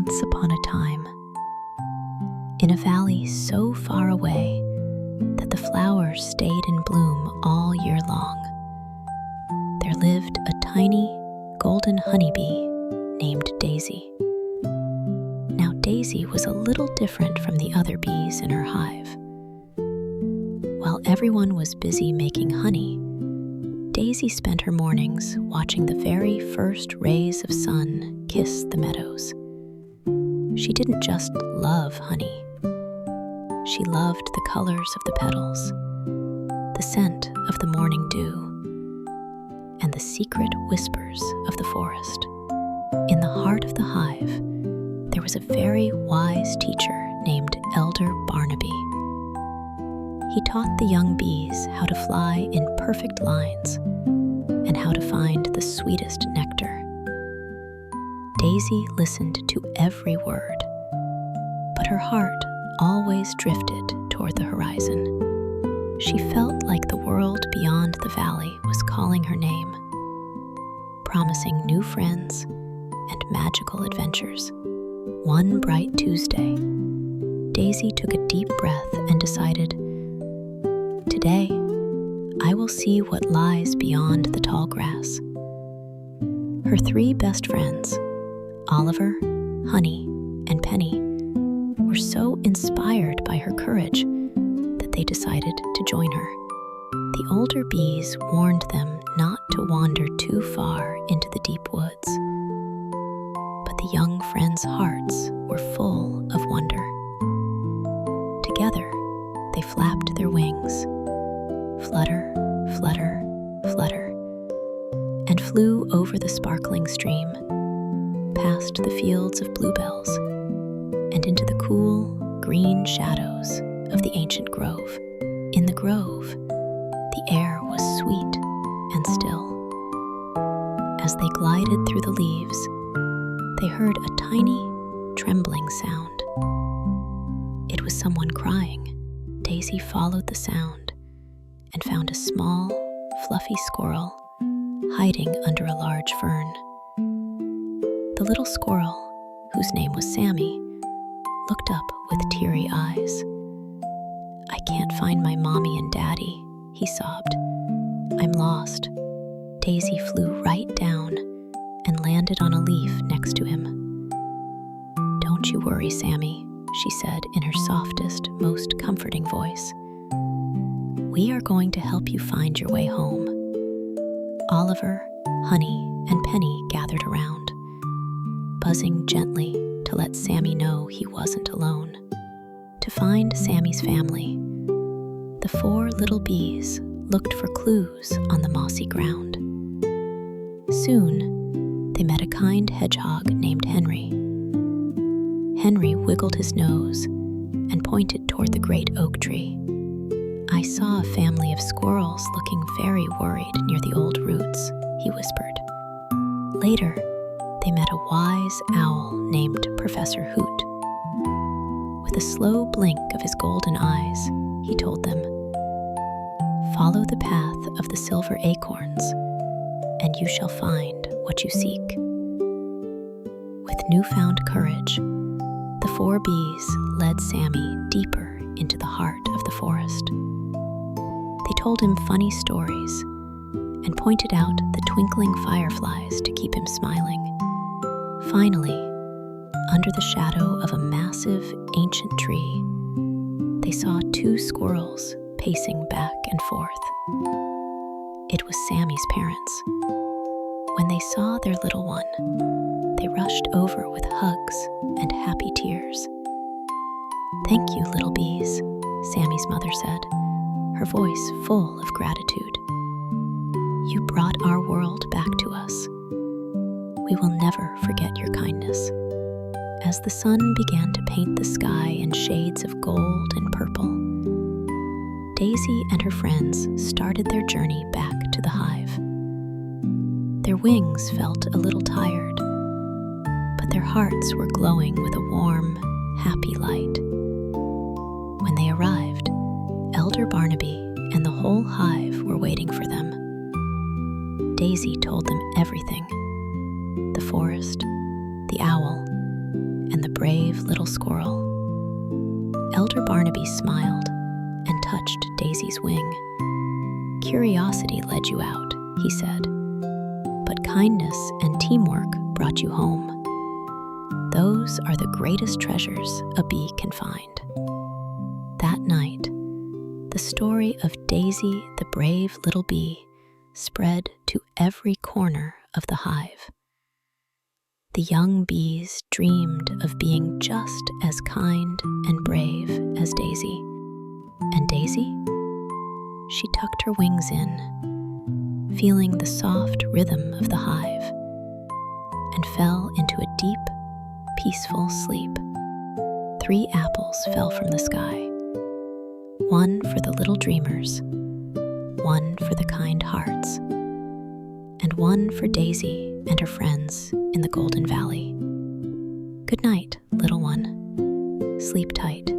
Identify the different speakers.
Speaker 1: Once upon a time, in a valley so far away that the flowers stayed in bloom all year long, there lived a tiny golden honeybee named Daisy. Now Daisy was a little different from the other bees in her hive. While everyone was busy making honey, Daisy spent her mornings watching the very first rays of sun kiss the meadows. She didn't just love honey. She loved the colors of the petals, the scent of the morning dew, and the secret whispers of the forest. In the heart of the hive, there was a very wise teacher named Elder Barnaby. He taught the young bees how to fly in perfect lines and how to find the sweetest nectar. Daisy listened to every word, but her heart always drifted toward the horizon. She felt like the world beyond the valley was calling her name, promising new friends and magical adventures. One bright Tuesday, Daisy took a deep breath and decided, "Today, I will see what lies beyond the tall grass." Her three best friends, Oliver, Honey, and Penny, were so inspired by her courage that they decided to join her. The older bees warned them not to wander too far into the deep woods, but the young friends' hearts were full of wonder. Together, they flapped their wings, flutter, flutter, flutter, and flew over the sparkling stream, past the fields of bluebells, and into the cool, green shadows of the ancient grove. In the grove, the air was sweet and still. As they glided through the leaves, they heard a tiny, trembling sound. It was someone crying. Daisy followed the sound and found a small, fluffy squirrel hiding under a large fern. The little squirrel, whose name was Sammy, looked up with teary eyes. "I can't find my mommy and daddy," he sobbed. "I'm lost." Daisy flew right down and landed on a leaf next to him. "Don't you worry, Sammy," she said in her softest, most comforting voice. "We are going to help you find your way home." Oliver, Honey, and Penny gathered around, buzzing gently to let Sammy know he wasn't alone. To find Sammy's family, the four little bees looked for clues on the mossy ground. Soon, they met a kind hedgehog named Henry. Henry wiggled his nose and pointed toward the great oak tree. "I saw a family of squirrels looking very worried near the old roots," he whispered. Later, they met a wise owl named Professor Hoot. With a slow blink of his golden eyes, he told them, "Follow the path of the silver acorns, and you shall find what you seek." With newfound courage, the four bees led Sammy deeper into the heart of the forest. They told him funny stories and pointed out the twinkling fireflies to keep him smiling. Finally, under the shadow of a massive, ancient tree, they saw two squirrels pacing back and forth. It was Sammy's parents. When they saw their little one, they rushed over with hugs and happy tears. "Thank you, little bees," Sammy's mother said, her voice full of gratitude. "You brought our world back to us. We will never forget your kindness." As the sun began to paint the sky in shades of gold and purple, Daisy and her friends started their journey back to the hive. Their wings felt a little tired, but their hearts were glowing with a warm, happy light. When they arrived, Elder Barnaby and the whole hive were waiting for them. Daisy told them everything: the forest, the owl, and the brave little squirrel. Elder Barnaby smiled and touched Daisy's wing. Curiosity led you out, he said, but kindness and teamwork brought you home. Those are the greatest treasures a bee can find. That night, the story of Daisy, the brave little bee, spread to every corner of the hive. The young bees dreamed of being just as kind and brave as Daisy. And Daisy? She tucked her wings in, feeling the soft rhythm of the hive, and fell into a deep, peaceful sleep. 3 apples fell from the sky, 1 for the little dreamers, 1 for the kind hearts, and 1 for Daisy and her friends in the Golden Valley. Good night, little one. Sleep tight.